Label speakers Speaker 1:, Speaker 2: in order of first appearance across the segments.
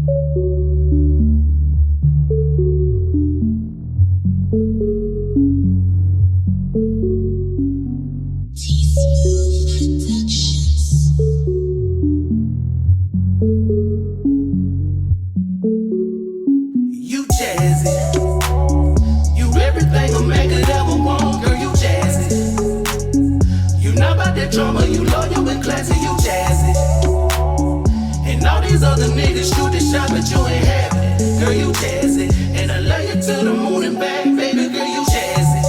Speaker 1: You jazzy. You everything a man could ever want, girl, you jazzy. You not about that drama, you loyal and classy, you jazzy. And all these other niggas shoot the shot, but you ain't having it, girl, you jazzy. And I love you to the moon and back, baby, girl, you jazzy.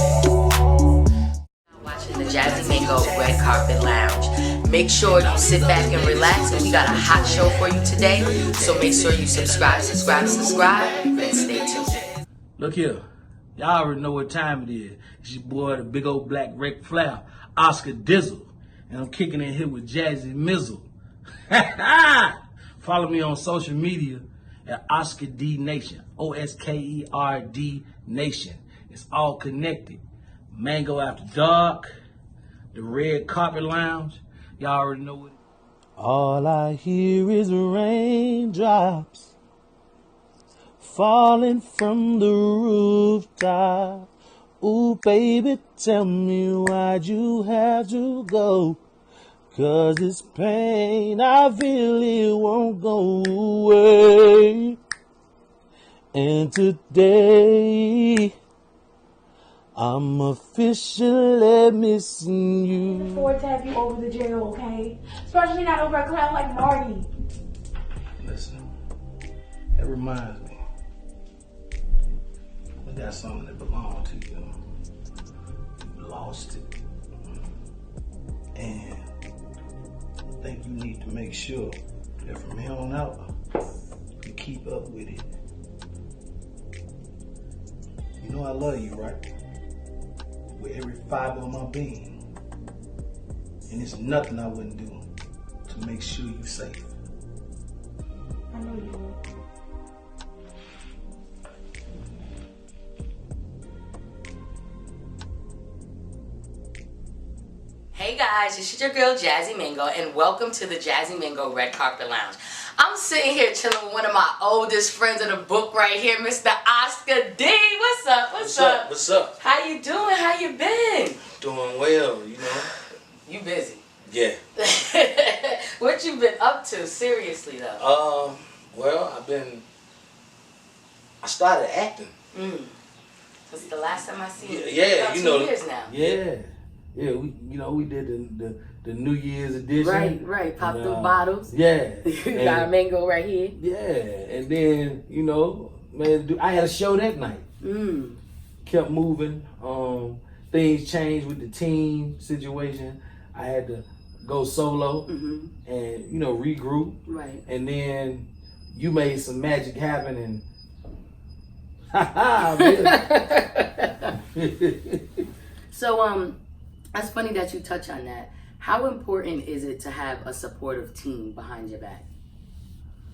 Speaker 2: Watching the Jazzy Mango Red Carpet Lounge. Make sure you sit back and relax, and we got a hot show for you today. So make sure you subscribe, and stay tuned.
Speaker 3: Look here, y'all already know what time it is. It's your boy, the big old black Ric Flair, Osker Dizzle, and I'm kicking in here with Jazzy Mizzle. Follow me on social media at Osker D Nation, OSKERD Nation. It's all connected. Mango After Dark, the Red Carpet Lounge. Y'all already know what it is. All I hear is raindrops falling from the rooftop. Ooh, baby, tell me why'd you have to go? 'Cause this pain I feel it won't go away. And today I'm officially missing you.
Speaker 4: Afford to have you over the jail, okay? Especially not over a clown like Marty.
Speaker 3: Listen, that reminds me. I got something that belonged to you. You lost it. And I think you need to make sure that from here on out, you keep up with it. You know I love you, right? With every fiber of my being. And it's nothing I wouldn't do to make sure you're safe.
Speaker 4: I know you will.
Speaker 2: Hey guys, it's your girl Jazzy Mango, and welcome to the Jazzy Mango Red Carpet Lounge. I'm sitting here chilling with one of my oldest friends of the book right here, Mr. Osker D. What's up? What's up?
Speaker 5: What's up?
Speaker 2: How you doing? How you been?
Speaker 5: Doing well, you know.
Speaker 2: You busy?
Speaker 5: Yeah.
Speaker 2: What you been up to? Seriously though.
Speaker 5: Well, I started acting.
Speaker 2: This is the last time I see you.
Speaker 5: Yeah,
Speaker 2: About
Speaker 5: you
Speaker 2: 2
Speaker 5: know.
Speaker 2: years now.
Speaker 3: Yeah, we did the New Year's edition.
Speaker 2: Right. Pop them bottles.
Speaker 3: Yeah.
Speaker 2: You got a mango right here.
Speaker 3: Yeah, and then, man, I had a show that night. Kept moving. Things changed with the team situation. I had to go solo and, regroup. Right. And then you made some magic happen and
Speaker 2: So, that's funny that you touch on that. How important is it to have a supportive team behind your back?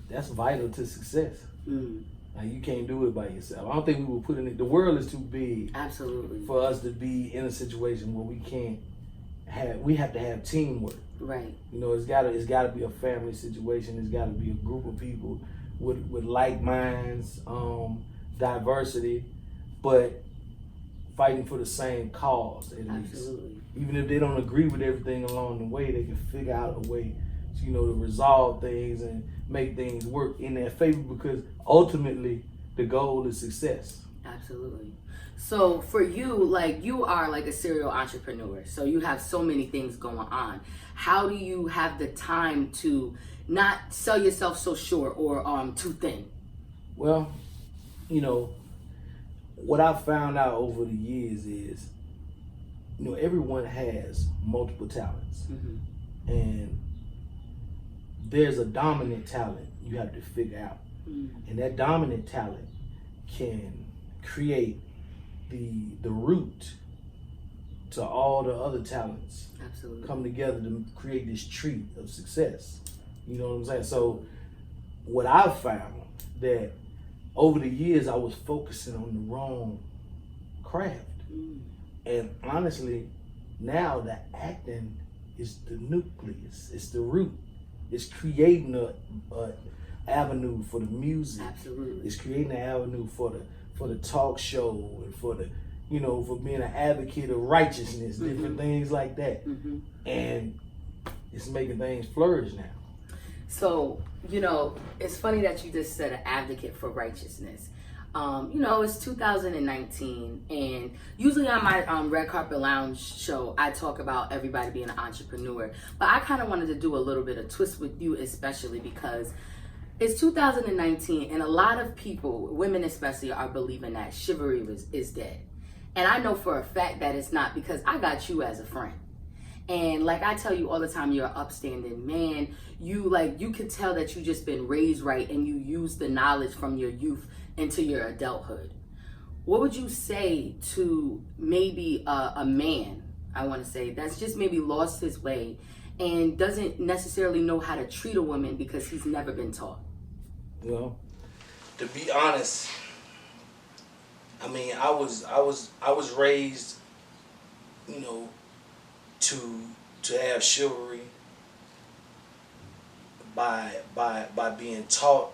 Speaker 3: That's vital to success. Like, you can't do it by yourself. I don't think we were put in it. The world is too big.
Speaker 2: Absolutely.
Speaker 3: For us to be in a situation where we have to have teamwork.
Speaker 2: Right.
Speaker 3: It's gotta be a family situation. It's gotta be a group of people with like minds, diversity, but fighting for the same cause at least.
Speaker 2: Absolutely.
Speaker 3: Even if they don't agree with everything along the way, they can figure out a way to resolve things and make things work in their favor, because ultimately the goal is success.
Speaker 2: Absolutely. So for you, you are like a serial entrepreneur. So you have so many things going on. How do you have the time to not sell yourself so short or too thin?
Speaker 3: Well, what I've found out over the years is, everyone has multiple talents. And there's a dominant talent you have to figure out. And that dominant talent can create the root to all the other talents.
Speaker 2: Absolutely.
Speaker 3: Come together to create this tree of success. You know what I'm saying? So what I've found that over the years I was focusing on the wrong craft. And honestly, now the acting is the nucleus, it's the root. It's creating avenue for the music.
Speaker 2: Absolutely.
Speaker 3: It's creating an avenue for the talk show and for the, you know, for being an advocate of righteousness, different things like that. And it's making things flourish now.
Speaker 2: So, you know, it's funny that you just said an advocate for righteousness. You know, it's 2019, and usually on my Red Carpet Lounge show, I talk about everybody being an entrepreneur. But I kind of wanted to do a little bit of twist with you, especially because it's 2019, and a lot of people, women especially, are believing that chivalry is dead. And I know for a fact that it's not, because I got you as a friend. And like I tell you all the time, you're an upstanding man. You can tell that you just been raised right, and you use the knowledge from your youth into your adulthood. What would you say to maybe a man, I want to say, that's just maybe lost his way and doesn't necessarily know how to treat a woman because he's never been taught?
Speaker 3: Well,
Speaker 5: To be honest, I mean, I was raised, you know, to have chivalry by being taught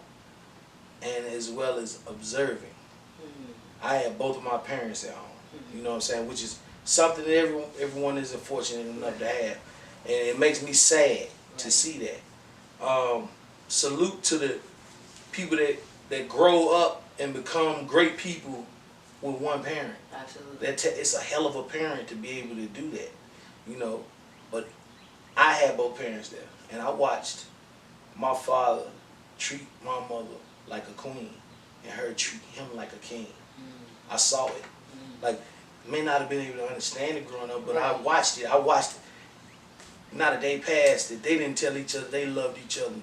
Speaker 5: and as well as observing. I had both of my parents at home. You know what I'm saying? Which is something that everyone isn't fortunate enough to have, and it makes me sad to see that. Salute to the people that grow up and become great people with one parent.
Speaker 2: Absolutely.
Speaker 5: It's a hell of a parent to be able to do that, you know. But I had both parents there, and I watched my father treat my mother like a queen and her treat him like a king. I saw it. Like, may not have been able to understand it growing up, but I watched it. Not a day passed that they didn't tell each other they loved each other,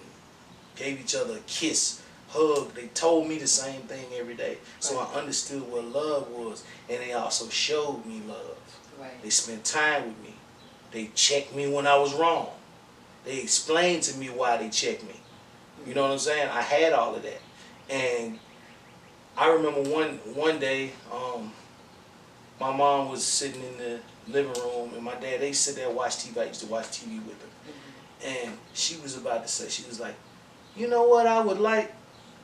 Speaker 5: gave each other a kiss, hug. They told me the same thing every day. So I understood what love was, and they also showed me love. They spent time with me. They checked me when I was wrong. They explained to me why they checked me. You know what I'm saying? I had all of that. And I remember one day, my mom was sitting in the living room, and my dad, they sit there and watch TV. I used to watch TV with her. And she was about to say, she was like, you know what I would like?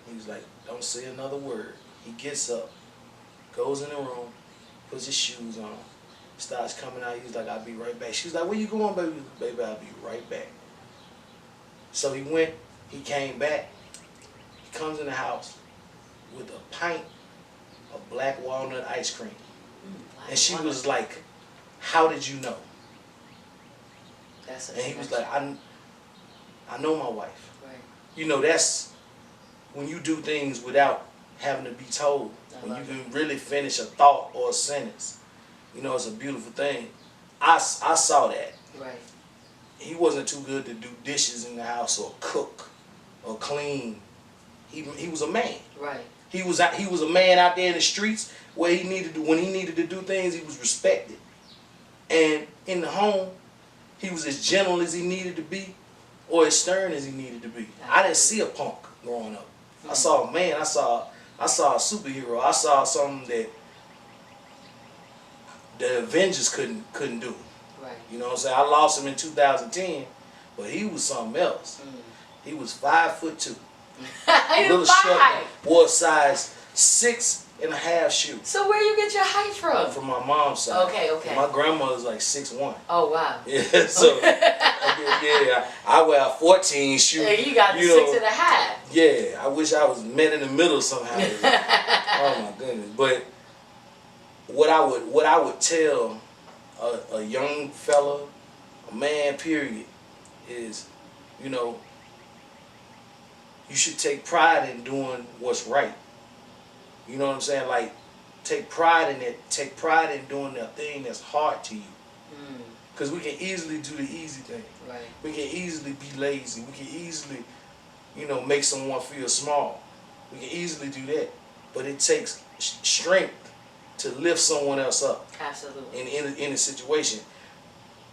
Speaker 5: He was like, don't say another word. He gets up, goes in the room, puts his shoes on, starts coming out. He was like, I'll be right back. She was like, where you going, baby? Baby, I'll be right back. So he went, he came back. He comes in the house with a pint of black walnut ice cream. And she was like, how did you know? And he was like, I know my wife. You know, that's when you do things without having to be told. When you can really finish a thought or a sentence. You know, it's a beautiful thing. I saw that. He wasn't too good to do dishes in the house or cook or clean. He was a man. He was a man out there in the streets where when he needed to do things, he was respected. And in the home, he was as gentle as he needed to be or as stern as he needed to be. I didn't see a punk growing up. I saw a man. I saw a superhero. I saw something that the Avengers couldn't do. You know what I'm saying? I lost him in 2010, but he was something else. He was 5'2". Little short, wore a size 6.5 shoe.
Speaker 2: So where you get your height from?
Speaker 5: From my mom's side.
Speaker 2: Okay.
Speaker 5: My grandmother's like 6'1".
Speaker 2: Oh wow.
Speaker 5: Yeah, so I wear a 14 shoe.
Speaker 2: Yeah, you got the 6.5.
Speaker 5: Yeah, I wish I was met in the middle somehow. Oh my goodness. But what I would tell a young fella, a man period, is, you know, you should take pride in doing what's right. You know what I'm saying? Like, take pride in it. Take pride in doing the thing that's hard to you. Because we can easily do the easy thing. We can easily be lazy. We can easily, you know, make someone feel small. We can easily do that. But it takes strength to lift someone else up.
Speaker 2: Absolutely.
Speaker 5: In a situation.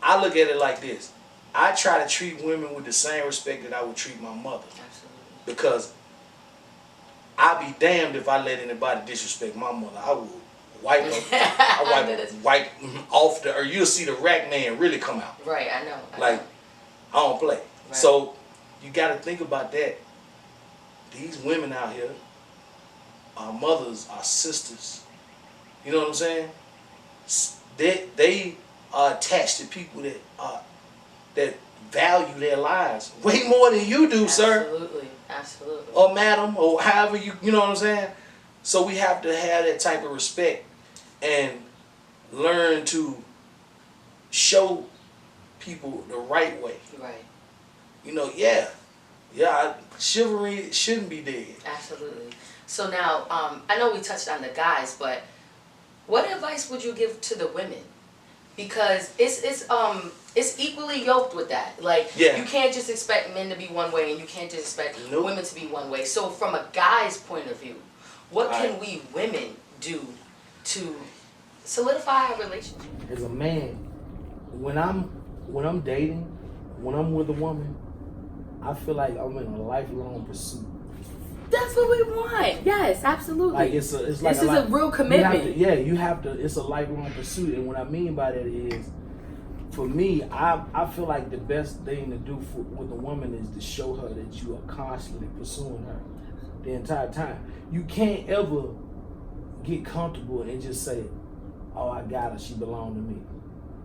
Speaker 5: I look at it like this. I try to treat women with the same respect that I would treat my mother.
Speaker 2: Absolutely.
Speaker 5: Because I'd be damned if I let anybody disrespect my mother. I would wipe off or you'll see the rack man really come out.
Speaker 2: I know.
Speaker 5: I don't play. So you got to think about that. these women out here, our mothers, our sisters, you know what I'm saying? They are attached to people that value their lives way more than you do, sir.
Speaker 2: Absolutely.
Speaker 5: Or madam, or however you know what I'm saying? So we have to have that type of respect and learn to show people the right way.
Speaker 2: Right.
Speaker 5: You know, chivalry shouldn't be dead.
Speaker 2: Absolutely. So now, I know we touched on the guys, but what advice would you give to the women? Because it's equally yoked with that. Like,
Speaker 5: Yeah.
Speaker 2: you can't just expect men to be one way, and you can't just expect
Speaker 5: Nope.
Speaker 2: women to be one way. So from a guy's point of view, what can we women do to solidify our relationship?
Speaker 3: As a man, when I'm dating, when I'm with a woman, I feel like I'm in a lifelong pursuit.
Speaker 2: That's what we want. Yes, absolutely.
Speaker 3: Like it's like
Speaker 2: this is a real commitment.
Speaker 3: You have to. It's a lifelong pursuit, and what I mean by that is, for me, I feel like the best thing to do with a woman is to show her that you are constantly pursuing her the entire time. You can't ever get comfortable and just say, "Oh, I got her. She belongs to me,"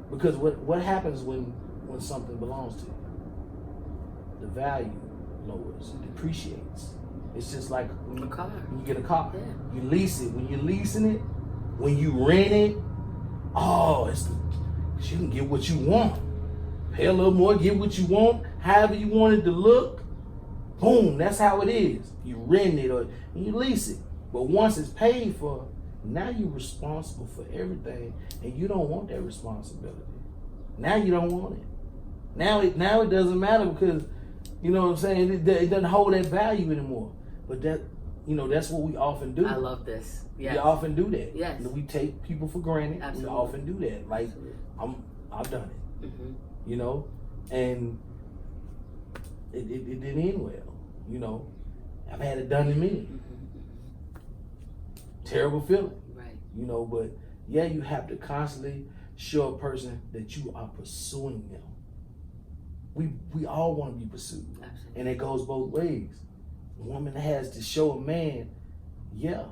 Speaker 3: because what happens when something belongs to you? The value lowers. It depreciates. It's just like when you get a car.
Speaker 2: Yeah.
Speaker 3: You lease it. When you're leasing it, when you rent it, you can get what you want. Pay a little more, get what you want, however you want it to look. Boom, that's how it is. You rent it or you lease it. But once it's paid for, now you're responsible for everything, and you don't want that responsibility. Now you don't want it. Now it doesn't matter because, you know what I'm saying, it doesn't hold that value anymore. But that's what we often do.
Speaker 2: I love this. Yes.
Speaker 3: We often do that.
Speaker 2: Yes.
Speaker 3: We take people for granted.
Speaker 2: Absolutely.
Speaker 3: We often do that. Like, I've done it.
Speaker 2: Mm-hmm.
Speaker 3: You know? And it didn't end well. You know? I've had it done to me.
Speaker 2: Mm-hmm.
Speaker 3: Terrible feeling.
Speaker 2: Right.
Speaker 3: You know, but yeah, you have to constantly show a person that you are pursuing them. We all want to be pursued.
Speaker 2: Absolutely.
Speaker 3: And it goes both ways. A woman has to show a man, yeah,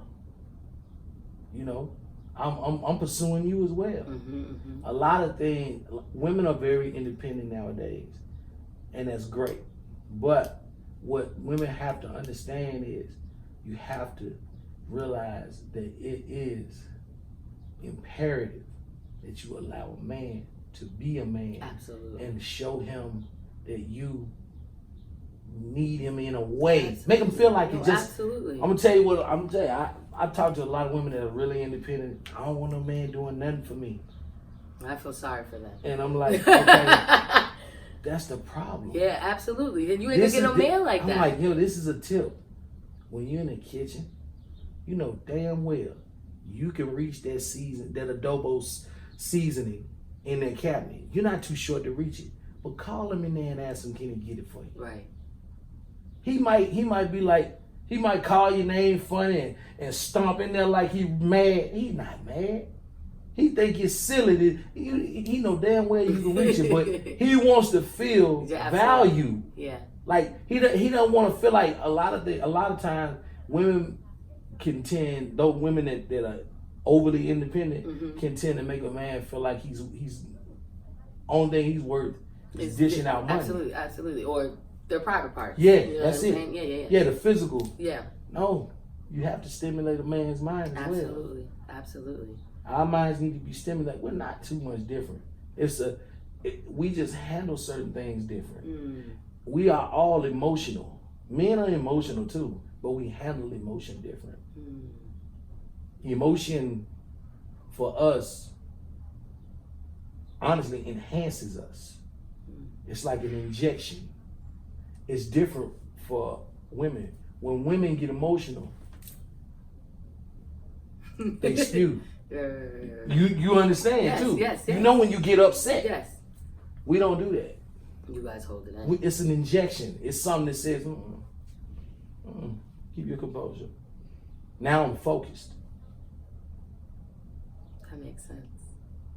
Speaker 3: you know, I'm pursuing you as well.
Speaker 2: Mm-hmm, mm-hmm.
Speaker 3: A lot of things, women are very independent nowadays, and that's great. But what women have to understand is you have to realize that it is imperative that you allow a man to be a man.
Speaker 2: Absolutely.
Speaker 3: And show him that you need him in a way.
Speaker 2: Absolutely.
Speaker 3: Make him feel like it just.
Speaker 2: Absolutely.
Speaker 3: I'm gonna tell you. I talk to a lot of women that are really independent. I don't want no man doing nothing for me.
Speaker 2: I feel sorry for that.
Speaker 3: And I'm like, okay, that's the problem.
Speaker 2: Yeah, absolutely. And you ain't gonna get no man like that.
Speaker 3: I'm like, yo, this is a tip. When you're in the kitchen, you know damn well you can reach that adobo seasoning in that cabinet. You're not too short to reach it. But call him in there and ask him, can he get it for you?
Speaker 2: Right.
Speaker 3: He might be like, he might call your name funny and stomp in there like he mad. He's not mad. He think it's silly. He know damn well you can reach it, but he wants to feel value.
Speaker 2: Yeah.
Speaker 3: Like he don't want to feel like a lot of times women can tend, those women that are overly independent can tend to make a man feel like he's only thing he's worth is dishing out money.
Speaker 2: Absolutely. Or their private parts.
Speaker 3: Yeah,
Speaker 2: you know
Speaker 3: that's it.
Speaker 2: Yeah.
Speaker 3: Yeah, the physical.
Speaker 2: Yeah.
Speaker 3: No, you have to stimulate a man's mind as well.
Speaker 2: Absolutely.
Speaker 3: Our minds need to be stimulated. We're not too much different. We just handle certain things different. We are all emotional. Men are emotional too, but we handle emotion different. Emotion for us honestly enhances us. It's like an injection. It's different for women. When women get emotional, they spew. You understand too.
Speaker 2: Yes.
Speaker 3: You know when you get upset.
Speaker 2: Yes.
Speaker 3: We don't do that.
Speaker 2: You guys hold it in.
Speaker 3: It's an injection. It's something that says, keep your composure. Now I'm focused.
Speaker 2: That makes sense.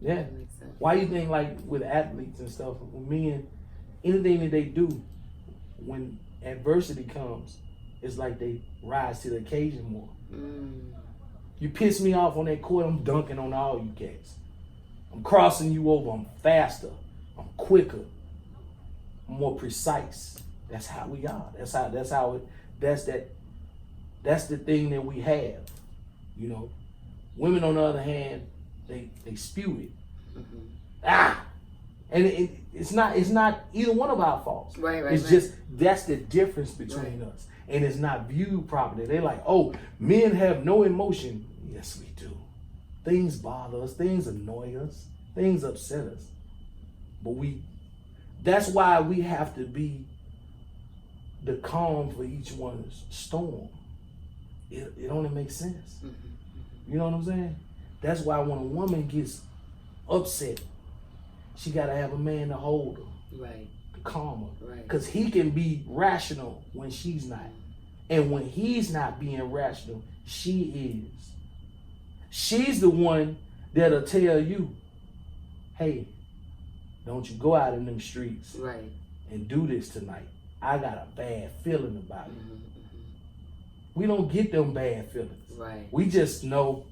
Speaker 3: Yeah.
Speaker 2: That makes sense.
Speaker 3: Why you think like with athletes and stuff, with men, anything that they do, when adversity comes, it's like they rise to the occasion more.
Speaker 2: Mm.
Speaker 3: You piss me off on that court, I'm dunking on all you cats. I'm crossing you over, I'm faster, I'm quicker, I'm more precise. That's how we are. That's the thing that we have. You know. Women on the other hand, they spew it. Mm-hmm. And it's not either one of our faults.
Speaker 2: Right.
Speaker 3: It's just that's the difference between us. And it's not viewed properly. They're like, oh, men have no emotion. Yes, we do. Things bother us, things annoy us, things upset us. But that's why we have to be the calm for each one's storm. It only makes sense. You know what I'm saying? That's why when a woman gets upset, she got to have a man to hold her.
Speaker 2: Right.
Speaker 3: To calm her.
Speaker 2: Right.
Speaker 3: Because he can be rational when she's not. And when he's not being rational, she is. She's the one that'll tell you, hey, don't you go out in them streets and do this tonight. I got a bad feeling about it. We don't get them bad feelings.
Speaker 2: Right.
Speaker 3: We just know,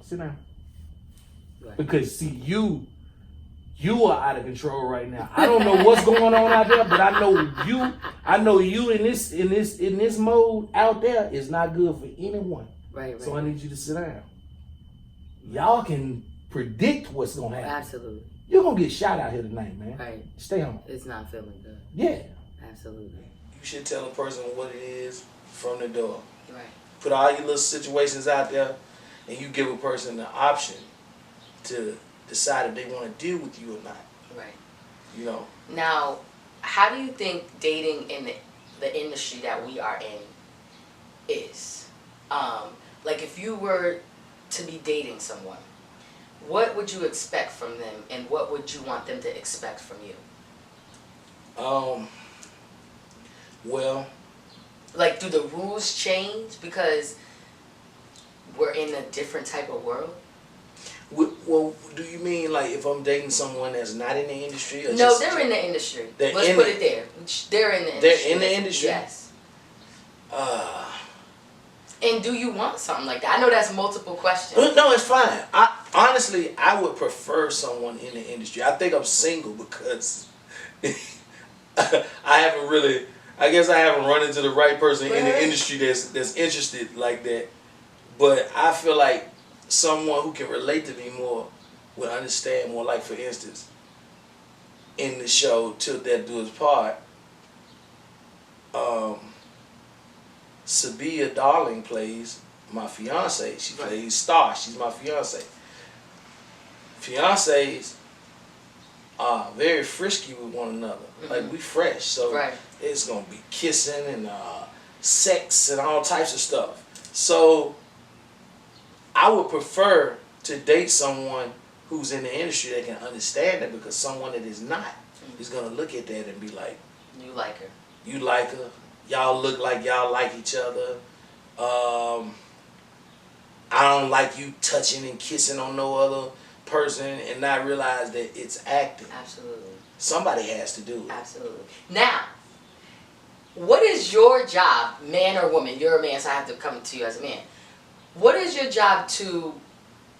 Speaker 3: sit down. Right. Because see, you are out of control right now. I don't know what's going on out there, but I know you in this mode out there is not good for anyone.
Speaker 2: Right.
Speaker 3: So I need you to sit down. Y'all can predict what's gonna happen.
Speaker 2: Absolutely.
Speaker 3: You're gonna get shot out here tonight, man.
Speaker 2: Right.
Speaker 3: Stay home.
Speaker 2: It's not feeling good.
Speaker 3: Yeah.
Speaker 2: Absolutely.
Speaker 5: You should tell a person what it is from the door.
Speaker 2: Right.
Speaker 5: Put all your little situations out there, and you give a person the option to decide if they want to deal with you or not.
Speaker 2: Right.
Speaker 5: You know.
Speaker 2: Now, how do you think dating in the industry that we are in is? Like, if you were to be dating someone, what would you expect from them, and what would you want them to expect from you?
Speaker 5: Well,
Speaker 2: like, do the rules change because we're in a different type of world?
Speaker 5: Well, do you mean like if I'm dating someone that's not in the industry? Or
Speaker 2: No, they're in the industry. Let's put it there. They're in the industry.
Speaker 5: They're in the industry?
Speaker 2: Yes. And do you want something like that? I know that's multiple questions.
Speaker 5: No, it's fine. Honestly, I would prefer someone in the industry. I think I'm single because I guess I haven't run into the right person in the industry that's interested like that. But I feel like someone who can relate to me more would understand more. Like, for instance, in the show Till Death Do Us Part, Sabia Darling plays my fiance. She plays Star. She's my fiance. Fiancés are very frisky with one another. Like, we fresh, so it's gonna be kissing and sex and all types of stuff. So I would prefer to date someone who's in the industry that can understand it, because someone that is not is gonna look at that and be like,
Speaker 2: you like her.
Speaker 5: You like her. Y'all look like y'all like each other. I don't like you touching and kissing on no other person and not realize that it's acting.
Speaker 2: Absolutely.
Speaker 5: Somebody has to do it.
Speaker 2: Absolutely. Now, what is your job, man or woman? You're a man, so I have to come to you as a man. What is your job to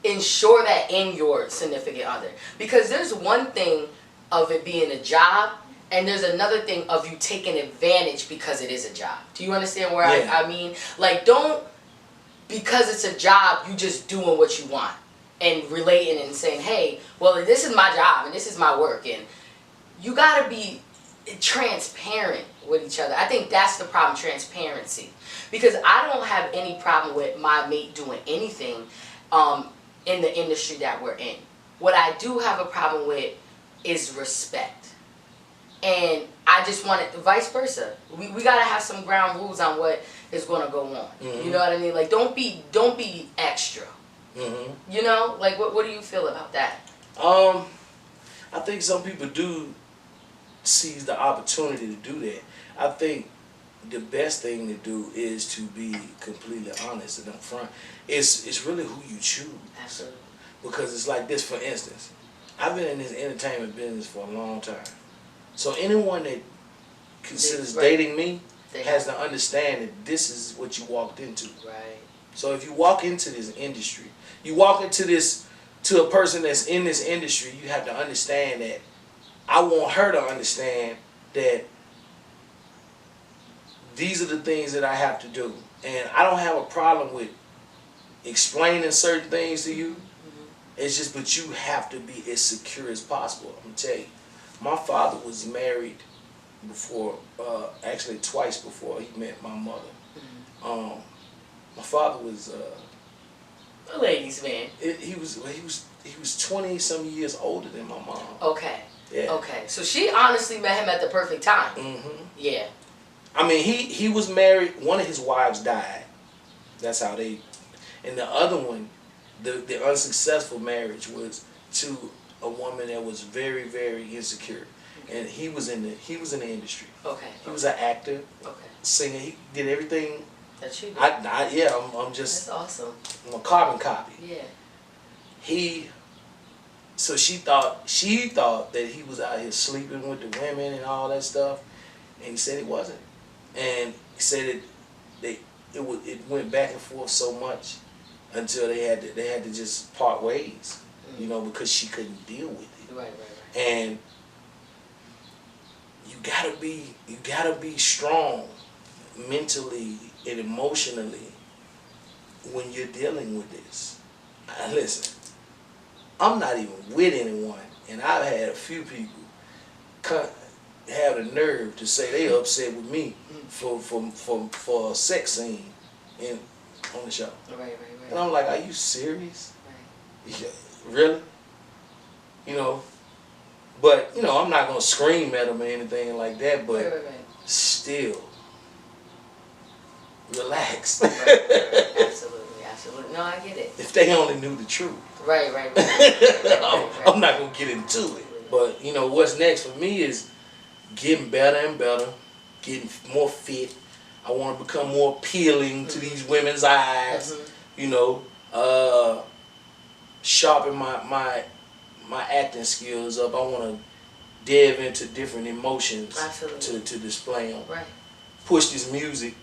Speaker 2: ensure that in your significant other? Because there's one thing of it being a job, and there's another thing of you taking advantage because it is a job. Do you understand where I mean? Like, don't, because it's a job, you just doing what you want and relating and saying, hey, well, this is my job and this is my work. And you got to be transparent with each other. I think that's the problem, transparency. Because I don't have any problem with my mate doing anything in the industry that we're in. What I do have a problem with is respect. And I just want it vice versa. We got to have some ground rules on what is going to go on. You know what I mean? Like, don't be extra. You know? Like, what do you feel about that?
Speaker 5: I think some people do seize the opportunity to do that. I think the best thing to do is to be completely honest and upfront. It's really who you choose.
Speaker 2: Absolutely.
Speaker 5: Because it's like this, for instance. I've been in this entertainment business for a long time. So anyone that considers dating me has to understand that this is what you walked into.
Speaker 2: Right.
Speaker 5: So if you walk into this industry, you walk into this to a person that's in this industry, you have to understand that I want her to understand that these are the things that I have to do. And I don't have a problem with explaining certain things to you. It's just, but you have to be as secure as possible. I'm gonna tell you, my father was married before, actually twice before he met my mother. My father was
Speaker 2: A ladies' man.
Speaker 5: he was 20 some years older than my mom.
Speaker 2: Okay.
Speaker 5: Yeah.
Speaker 2: Okay. So she honestly met him at the perfect time.
Speaker 5: Mm-hmm.
Speaker 2: Yeah.
Speaker 5: I mean, he was married. One of his wives died. That's how they. And the other one, the unsuccessful marriage was to a woman that was very, very insecure, and he was in the industry.
Speaker 2: Okay.
Speaker 5: He was an actor,
Speaker 2: Okay.
Speaker 5: singer. He did everything.
Speaker 2: That you did.
Speaker 5: I'm just.
Speaker 2: That's awesome.
Speaker 5: I'm a carbon copy.
Speaker 2: Yeah.
Speaker 5: So she thought that he was out here sleeping with the women and all that stuff, and he said he wasn't. And he said it went back and forth so much until they had to just part ways, you know, because she couldn't deal with it.
Speaker 2: Right.
Speaker 5: And you gotta be strong mentally and emotionally when you're dealing with this. Listen, I'm not even with anyone, and I've had a few people have the nerve to say they upset with me for a sex scene on the show.
Speaker 2: Right.
Speaker 5: And I'm like, are you serious?
Speaker 2: Right.
Speaker 5: Really? You know, but you know, I'm not gonna scream at them or anything like that, but
Speaker 2: Right.
Speaker 5: still, relax.
Speaker 2: Absolutely. No, I get it.
Speaker 5: If they only knew the truth.
Speaker 2: Right.
Speaker 5: I'm not gonna get into it. But you know, what's next for me is getting better and better, getting more fit. I want to become more appealing to these women's eyes. You know, sharpen my acting skills up. I want to delve into different emotions to display them.
Speaker 2: Right.
Speaker 5: Push this music.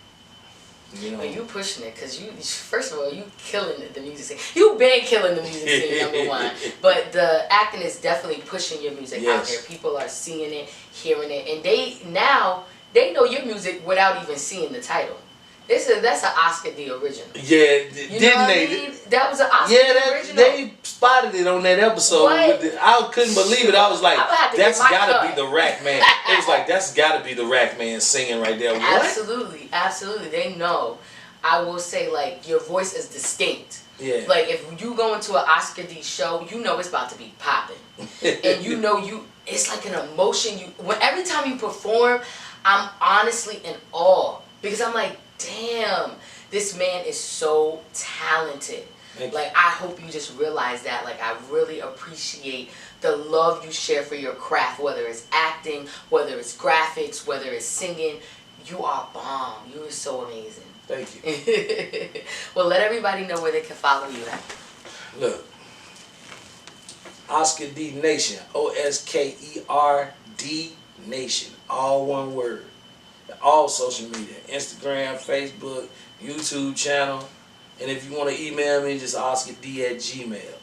Speaker 5: You know.
Speaker 2: Well, you pushing it because you, first of all, you killing the music scene. You've been killing the music scene, number one. But the acting is definitely pushing your music out there. People are seeing it, hearing it, and they know your music without even seeing the title. That's an Osker D original.
Speaker 5: Yeah,
Speaker 2: you know
Speaker 5: they?
Speaker 2: I mean? That was an Osker D original.
Speaker 5: They spotted it on that episode. I couldn't believe it. I was like, that's gotta be the Rack Man. It was like, that's gotta be the Rack Man singing right there. What?
Speaker 2: Absolutely. They know. I will say, like, your voice is distinct.
Speaker 5: Yeah.
Speaker 2: Like, if you go into an Osker D show, you know it's about to be popping. And you know it's like an emotion. Every time you perform, I'm honestly in awe. Because I'm like, damn, this man is so talented. Like, I hope you just realize that. Like, I really appreciate the love you share for your craft, whether it's acting, whether it's graphics, whether it's singing. You are bomb. You are so amazing.
Speaker 5: Thank you.
Speaker 2: Well, let everybody know where they can follow you at.
Speaker 5: Look, Osker D Nation, OSKER D Nation, all one word. All social media, Instagram, Facebook, YouTube channel. And if you want to email me, just OskerD@gmail.com.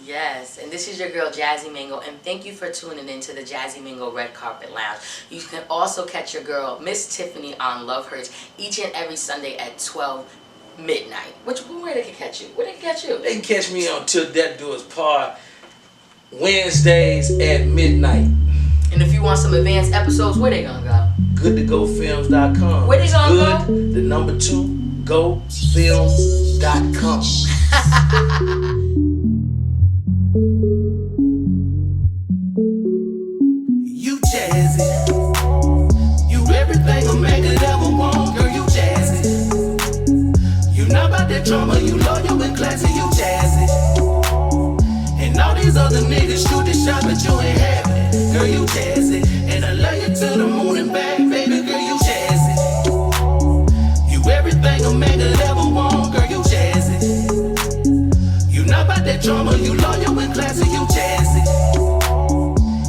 Speaker 2: Yes, and this is your girl Jazzy Mingo, and thank you for tuning in to the Jazzy Mingo Red Carpet Lounge. You can also catch your girl, Miss Tiffany, on Love Hurts each and every Sunday at 12 midnight. Where they can catch you? Where they can catch you?
Speaker 5: They can catch me on Till Death Do Us Part, Wednesdays at midnight.
Speaker 2: And if you want some advanced episodes, where they gonna go?
Speaker 5: GoodToGoFilms.com.
Speaker 2: Where they gonna go?
Speaker 5: The number 2, GoFilms.com.
Speaker 1: You jazzy. You everything a man could ever want, girl, you jazzy. You not about that drama, you loyal and classy, you jazzy. And all these other niggas shoot the shot, but you ain't having it, girl, you jazzy. And I love you to the moon and back, baby, girl, you jazzy. You everything a man could ever want, girl, you jazzy. You not about that drama, you loyal and classy, you jazzy.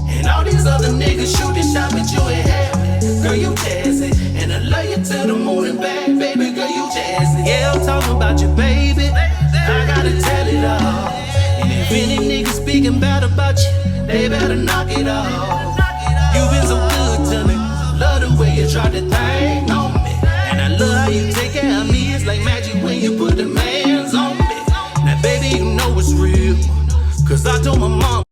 Speaker 1: And all these other niggas shoot the shot, but you ain't having it, girl, you jazzy. And I love love you to the moon and back, baby girl, you jazzy. Yeah, I'm talking about you, baby. I gotta tell it all. And if any niggas speaking bad about you, they better knock it off. You been so good to me. Love the way you try to thing on me. And I love how you take care of me. It's like magic when you put the hands on me. Now, baby, you know it's real. Cause I told my mom.